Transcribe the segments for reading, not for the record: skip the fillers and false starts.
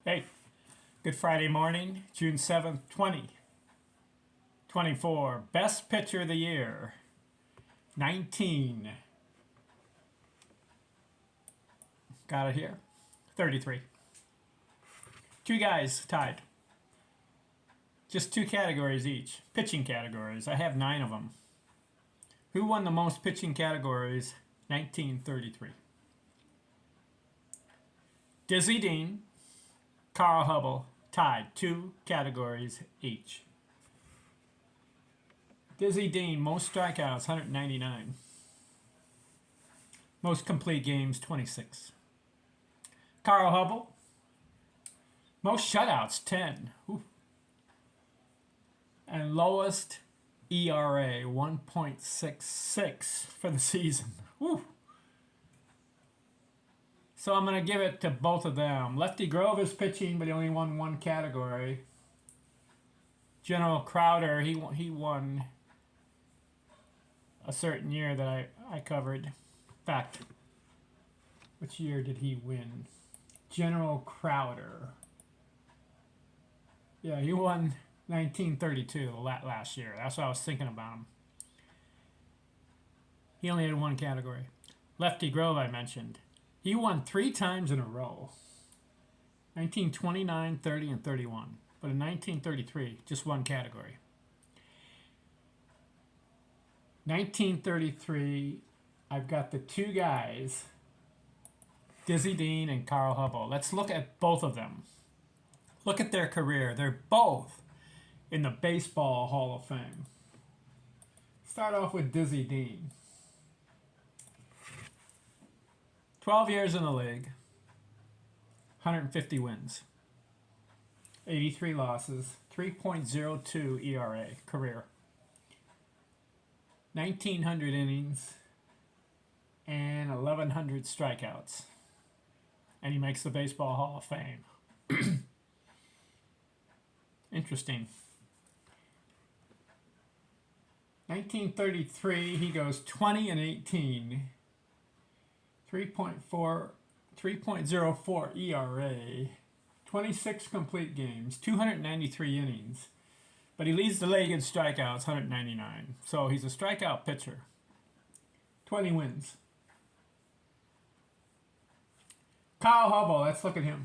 Hey, good Friday morning, June 7th, 2024. Best pitcher of the year, 19. Got it here, 33. Two guys tied. Just two categories each, pitching categories. I have 9 of them. Who won the most pitching categories? 1933. Dizzy Dean, Carl Hubbell, tied 2 categories each. Dizzy Dean, most strikeouts, 199. Most complete games, 26. Carl Hubbell, most shutouts, 10. Ooh. And lowest ERA, 1.66 for the season. Woo. So I'm going to give it to both of them. Lefty Grove is pitching, but he only won one category. General Crowder, he won a certain year that I covered. In fact, which year did he win? General Crowder. Yeah, he won 1932 last year. That's what I was thinking about him. He only had one category. Lefty Grove, I mentioned. He won 3 times in a row. 1929, 30, and 31. But in 1933, just one category. 1933, I've got the two guys, Dizzy Dean and Carl Hubbell. Let's look at both of them. Look at their career. They're both in the Baseball Hall of Fame. Start off with Dizzy Dean. 12 years in the league, 150 wins, 83 losses, 3.02 ERA, career. 1,900 innings and 1,100 strikeouts. And he makes the Baseball Hall of Fame. Interesting. 1933, he goes 20 and 18. 3.04 ERA, 26 complete games, 293 innings. But he leads the league in strikeouts, 199. So he's a strikeout pitcher. 20 wins. Kyle Hubbell, let's look at him.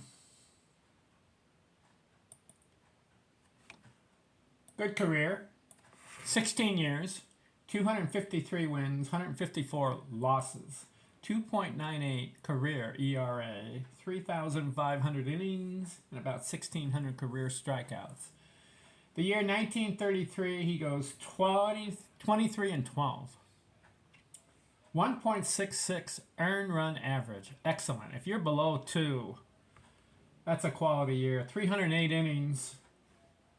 Good career. 16 years, 253 wins, 154 losses. 2.98 career ERA, 3,500 innings, and about 1,600 career strikeouts. The year 1933, he goes 23 and 12. 1.66 earned run average. Excellent. If you're below 2, that's a quality year. 308 innings,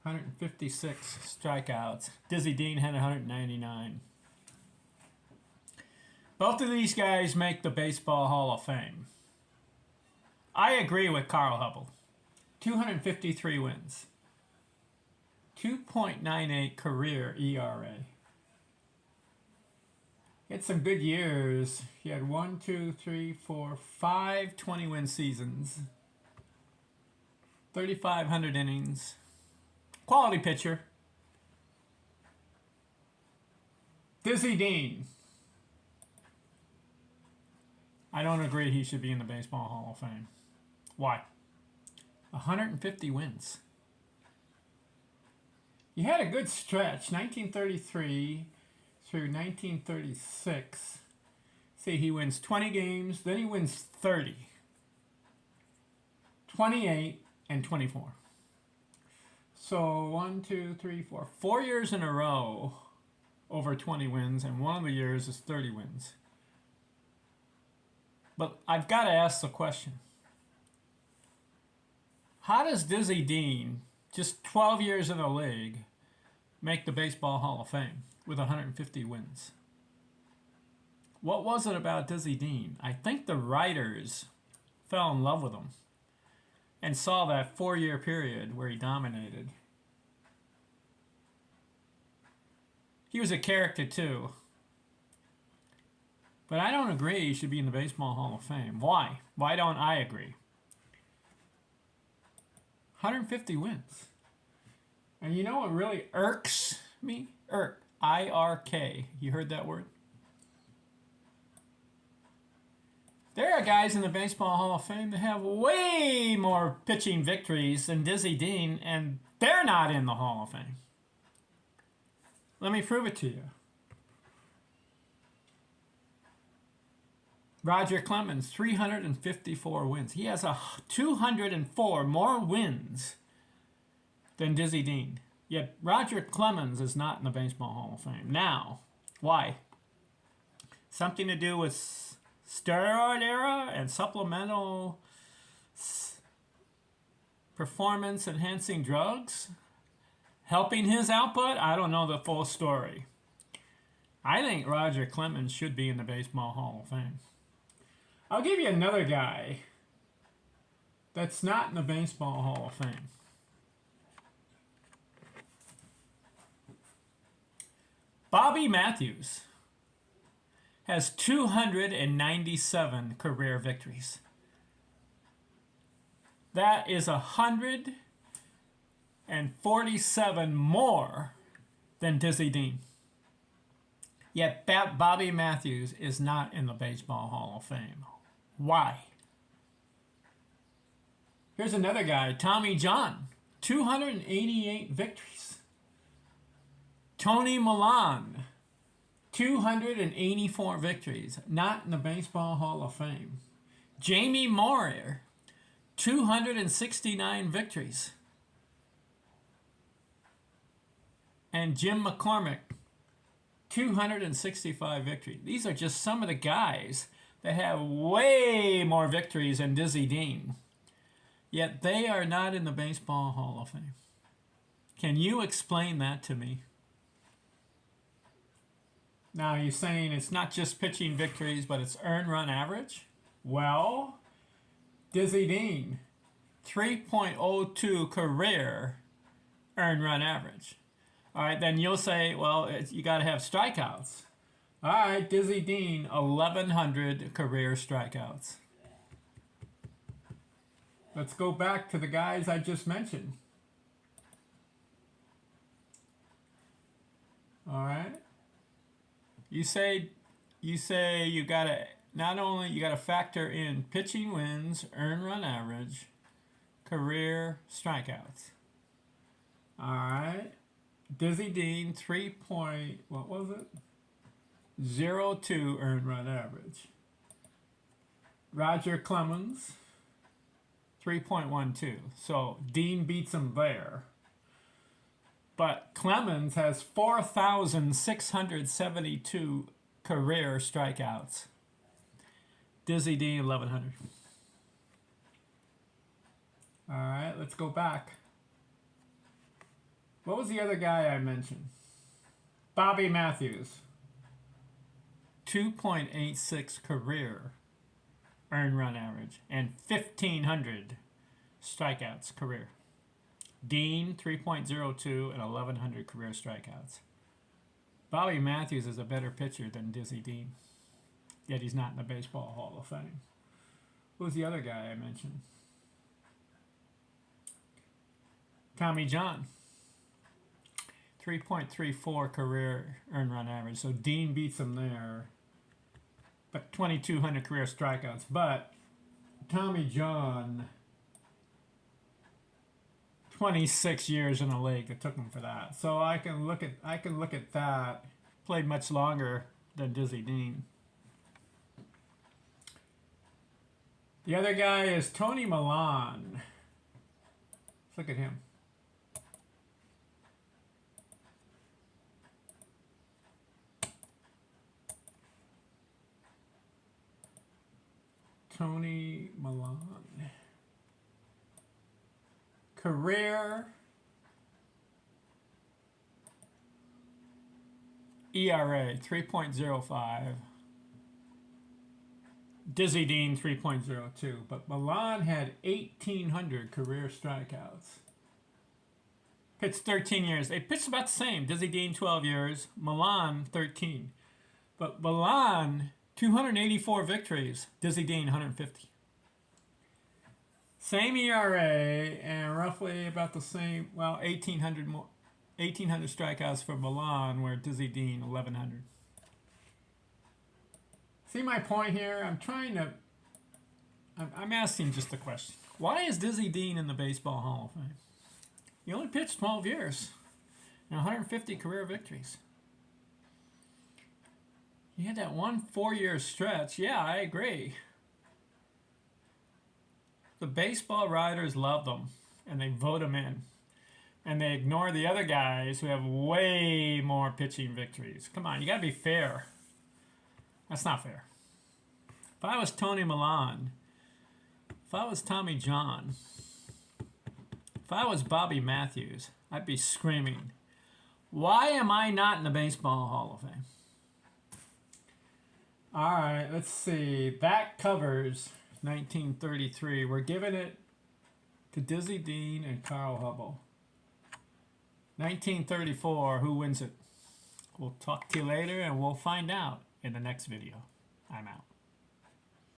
156 strikeouts. Dizzy Dean had 199. Both of these guys make the Baseball Hall of Fame. I agree with Carl Hubbell. 253 wins. 2.98 career ERA. He had some good years. He had 5 20-win seasons. 3,500 innings. Quality pitcher. Dizzy Dean. I don't agree he should be in the Baseball Hall of Fame. Why? 150 wins. He had a good stretch, 1933 through 1936. See, he wins 20 games, then he wins 30, 28, and 24. So 4 years in a row over 20 wins, and one of the years is 30 wins. But I've got to ask the question. How does Dizzy Dean, just 12 years in the league, make the Baseball Hall of Fame with 150 wins? What was it about Dizzy Dean? I think the writers fell in love with him and saw that 4-year period where he dominated. He was a character too. But I don't agree he should be in the Baseball Hall of Fame. Why? Why don't I agree? 150 wins. And you know what really irks me? Irk. I-R-K. You heard that word? There are guys in the Baseball Hall of Fame that have way more pitching victories than Dizzy Dean, and they're not in the Hall of Fame. Let me prove it to you. Roger Clemens, 354 wins. He has 204 more wins than Dizzy Dean. Yet Roger Clemens is not in the Baseball Hall of Fame. Now, why? Something to do with steroid era and supplemental performance enhancing drugs helping his output? I don't know the full story. I think Roger Clemens should be in the Baseball Hall of Fame. I'll give you another guy that's not in the Baseball Hall of Fame. Bobby Matthews has 297 career victories. That is 147 more than Dizzy Dean. Yet Bobby Matthews is not in the Baseball Hall of Fame. Why? Here's another guy, Tommy John, 288 victories. Tony Milan, 284 victories, not in the Baseball Hall of Fame. Jamie Moyer, 269 victories. And Jim McCormick, 265 victories. These are just some of the guys that have way more victories than Dizzy Dean. Yet they are not in the Baseball Hall of Fame. Can you explain that to me? Now you're saying it's not just pitching victories, but it's earned run average? Well, Dizzy Dean, 3.02 career earned run average. All right, then you'll say, well, you got to have strikeouts. All right, Dizzy Dean, 1,100 career strikeouts. Let's go back to the guys I just mentioned. All right. You say you got to not only you got to factor in pitching wins, earned run average, career strikeouts. All right. Dizzy Dean, 3.02 earned run average. Roger Clemens, 3.12. So Dean beats him there. But Clemens has 4,672 career strikeouts. Dizzy Dean, 1,100. All right, let's go back. What was the other guy I mentioned? Bobby Matthews. 2.86 career earned run average and 1,500 strikeouts career. Dean, 3.02 and 1,100 career strikeouts. Bobby Matthews is a better pitcher than Dizzy Dean, yet he's not in the Baseball Hall of Fame. Who's the other guy I mentioned? Tommy John, 3.34 career earned run average. So Dean beats him there, but 2,200 career strikeouts. But Tommy John, 26 years in the league that took him for that. So I can look at that. Played much longer than Dizzy Dean. The other guy is Tony Milan. Let's look at him. Tony Milan. Career ERA, 3.05. Dizzy Dean, 3.02. But Milan had 1,800 career strikeouts. Pitched 13 years. They pitched about the same. Dizzy Dean, 12 years. Milan, 13. But Milan, 284 victories. Dizzy Dean, 150. Same ERA, and roughly about the same. Well, 1,800 strikeouts for Milan, where Dizzy Dean 1,100. See my point here? I'm asking just a question. Why is Dizzy Dean in the Baseball Hall of Fame? He only pitched 12 years and 150 career victories. He had that one 4-year stretch. Yeah, I agree. The baseball writers love them, and they vote him in. And they ignore the other guys who have way more pitching victories. Come on, you got to be fair. That's not fair. If I was Tony Milan, if I was Tommy John, if I was Bobby Matthews, I'd be screaming, why am I not in the Baseball Hall of Fame? All right, let's see. That covers 1933. We're giving it to Dizzy Dean and Carl Hubbell. 1934, who wins it? We'll talk to you later, and we'll find out in the next video. I'm out.